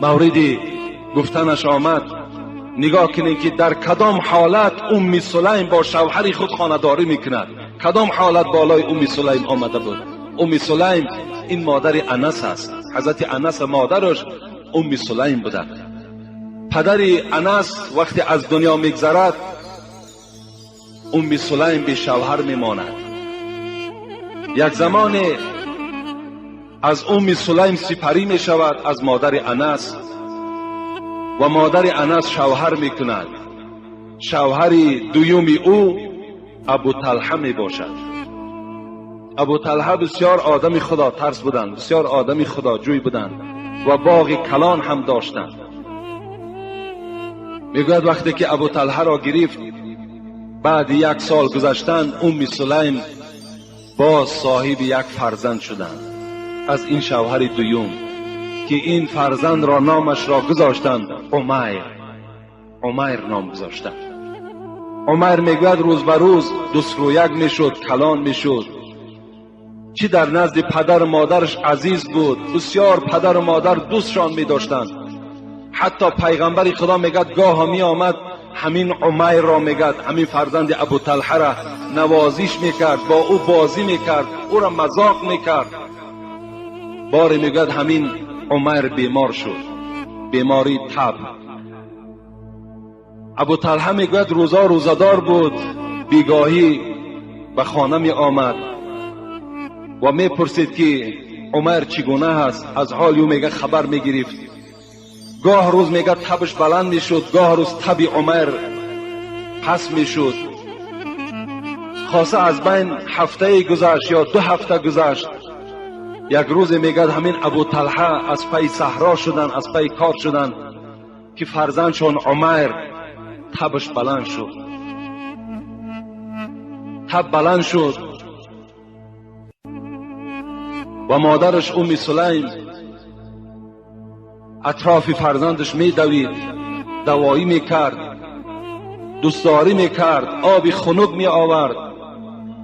موردی گفتنش آمد نگاه کنید که در کدام حالت ام سلیم با شوهر خود خانه‌داری میکند. کدام حالت بالای ام سلیم آمده بود. ام سلیم این مادر انس است. حضرت انس مادرش ام سلیم بوده. پدر انس وقتی از دنیا میگذرد ام سلیم به شوهر میماند. یک زمان از ام سلیم سپری می شود از مادر انس و مادر انس شوهر می کند. شوهر دویوم او ابو طلحه می باشد. ابو طلحه بسیار آدم خدا ترس بودند، بسیار آدم خدا جوی بودند و باغ کلان هم داشتند. میگوید وقتی که ابو طلحه را گرفت بعد 1 سال گذشتن ام سلیم باز صاحب یک فرزند شدند از این شوهر دویم که این فرزند را نامش را گذاشتند عمیر نام گذاشتند. عمیر میگوید روز به روز دسترویک میشد، کلان میشد. چی در نزد پدر و مادرش عزیز بود، بسیار پدر و مادر دوستشان میداشتند. حتی پیغمبر خدا میگد گاه می آمد همین عمیر را میگد، همین فرزند ابو طلحه را نوازش میکرد، با او بازی میکرد، او را مذاق میکرد. باری میگد همین عمیر بیمار شد، بیماری تب. ابو طلحه میگوید روزا روزدار بود، بیگاهی به خانه می آمد و میپرسید که عمیر چگونه هست، از حال او میگه خبر میگرفت. گاه روز میگه تبش بلند میشد، گاه روز تب عمیر پس میشد. خاصه از بین هفته گذشت یا 2 هفته گذشت، یک روز میگه همین ابو طلحه از پی صحرا شدن، از پی کار شدن که فرزندشون عمیر تبش بلند شد. تب بلند شد و مادرش ام سلیم اطراف فرزندش میدوید، دوایی میکرد، دوستداری میکرد، آب خنک می آورد.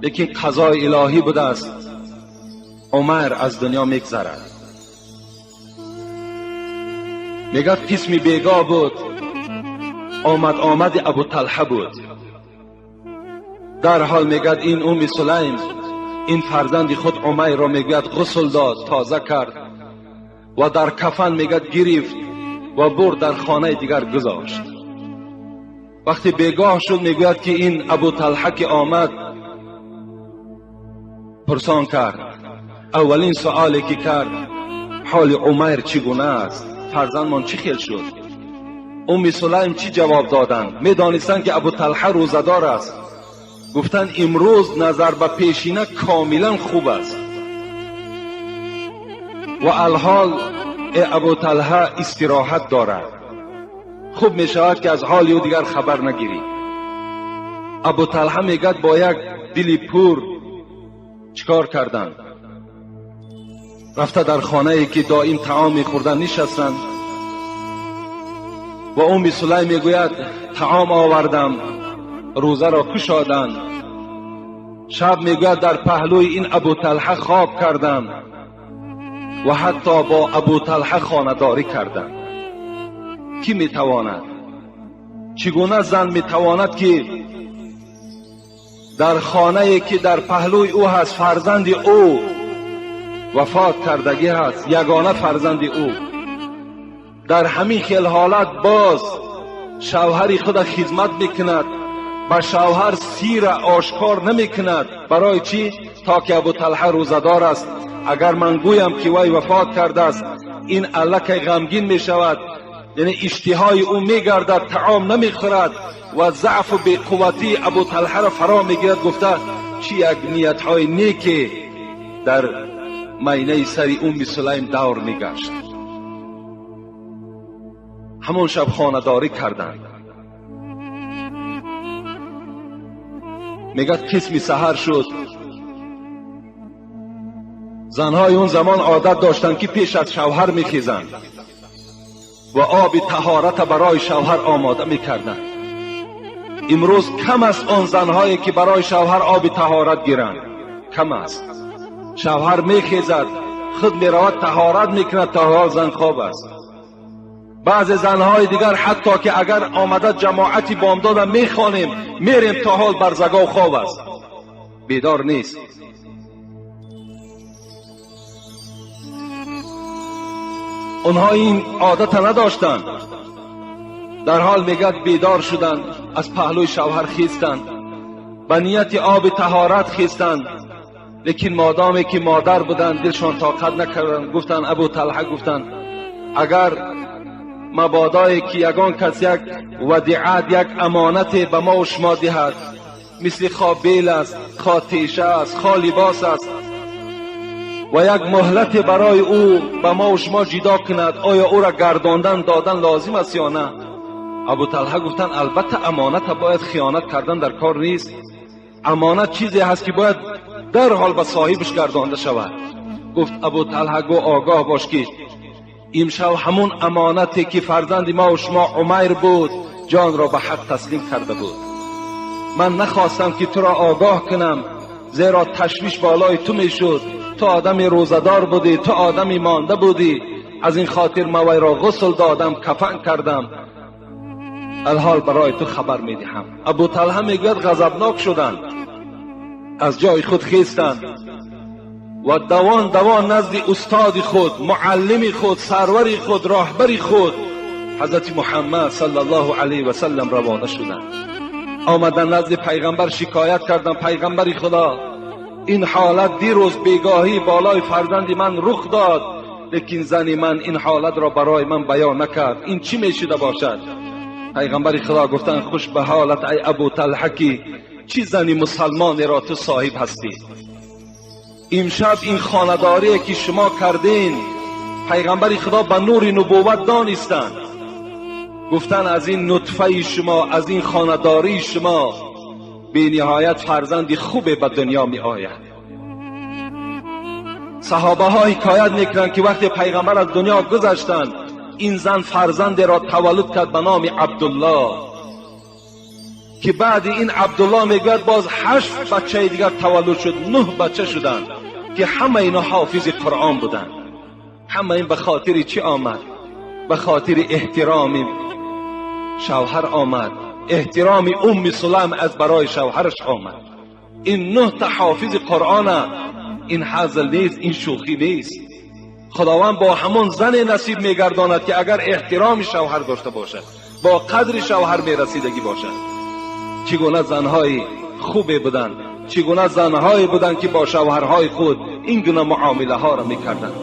لیکن قضای الهی بوده است عمیر از دنیا میگذرد. میگه قسمی بیگاه بود، آمد ابو طلحه بود. در حال میگه این ام سلیم این فرزند خود عمیر را میگه غسل داد، تازه کرد و در کفن میگه گرفت و برد در خانه دیگر گذاشت. وقتی بیگاه شد میگوید که این ابو طلحه که آمد پرسان کرد. اولین سوالی که کرد حال عمیر چگونه است، فرزندمان چی خیل شد؟ ام سلیم چی جواب دادند؟ میدانستند که ابو طلحه روزدار است. گفتند امروز نظر به پیشینه کاملا خوب است و الحال ابو طلحه استراحت دارد، خوب می شود که از حال او دیگر خبر نگیری. ابو طلحه میگد با یک دلی پور چیکار کردند؟ رفته در خانه ای که دائم طعام میخوردن نشستند و ام سلیم میگوید طعام آوردم، روزه را کشادند. شب میگوید در پهلوی این ابو طلحه خواب کردم و حتی با ابو طلحه خانه‌داری کردم. کی میتواند؟ چگونه زن میتواند که در خانه‌ای که در پهلوی او هست، فرزند او وفات کردگی هست، یگانه فرزند او، در همین خیل حالت باز شوهر خود خدمت میکند، با شوهر سیر آشکار نمیکند. برای چی؟ تا که ابو طلحه روزدار است. اگر من گویم که وی وفات کرده است این الک غمگین میشود، یعنی اشتهای او میگردد، طعام نمیخورد و ضعف و بی‌قوتی ابو طلحه را فرا میگیرد. گفته چی یک نیت های نیکی در مینه سر ام سلیم دور میگشت. همون شب خانه‌داری کردند. میگه قسمی سحر شد. زنهای اون زمان عادت داشتند که پیش از شوهر میخیزند و آب طهارت برای شوهر آماده میکردند. امروز کم است آن زنهایی که برای شوهر آب طهارت گیرند، کم است. شوهر میخیزد، خود میرود طهارت میکند تا حال زن خواب است. بعض زنهای دیگر حتی که اگر آمده جماعتی بامداد میخوانیم میریم تا حال بر زگا و خواب است، بیدار نیست. اونها این عادت نداشتند. در حال میگد بیدار شدند، از پهلوی شوهر خیستند، به نیت آب طهارت خیستند، لیکن مادامی که مادر بودند دلشان طاقت نکردند. گفتند ابو طلحه گفتند اگر مبادایی که یگان کس یک ودیعت، یک امانت به ما و شما دهد، مثل خواه بیل است، خواه تیشه است، خواه لباس است، و یک مهلت برای او به ما و شما جدا کند، آیا او را گرداندن دادن لازم است یا نه؟ ابو طلحه گفتن البته امانت باید خیانت کردن در کار نیست. امانت چیزی هست که باید در حال به صاحبش گردانده شود. گفت ابو طلحه گو آگاه باش که امشب همون امانتی که فرزند ما و شما عمیر بود جان را به حق تسلیم کرده بود. من نخواستم که تو را آگاه کنم، زیرا تشویش بالای تو می شد. تو آدم روزدار بودی، تو آدمی مانده بودی، از این خاطر من وی را غسل دادم، کفن کردم، الحال برای تو خبر می دهم. ابو طلحه میگوید غضبناک شدند، از جای خود خیستند و دوان نزد استاد خود، معلم خود، سرور خود، راهبر خود حضرت محمد صلی الله علیه و سلم روانه شدند. آمدن نزد پیغمبر شکایت کردند پیغمبر خدا این حالت دیروز بیگاهی بالای فرزند من رخ داد، لیکن زن من این حالت را برای من بیان نکرد، این چی می شده باشد؟ پیغمبر خدا گفتند خوش به حالت ای ابو طلحه که چی زنی مسلمان را تو صاحب هستی. امشب این خانداری که شما کردین پیغمبر خدا به نور نبوت دانستند. گفتن از این نطفه شما، از این خانداری شما بی نهایت فرزند خوب به دنیا می آید. صحابه ها حکایت میکنند که وقتی پیغمبر از دنیا گذشتند این زن فرزند را تولد کرد به نام عبدالله، که بعد این عبدالله میگوید باز 8 بچه دیگر تولد شد، 9 بچه شدند که همه اینا حافظ قرآن بودند. همه این به خاطر چی آمد؟ به خاطر احترام شوهر آمد، احترام سلیم از برای شوهرش آمد. این 9 تا حافظ قرآن، این حزل نیست، این شوخی نیست. خداوند با همون زن نصیب میگرداند که اگر احترام شوهر داشته باشد، با قدر شوهر میرسیدگی باشد. چگونه زنهای خوبی بودند، چگونه زنهایی بودند که با شوهرهای خود این گونه معامله ها را میکردند.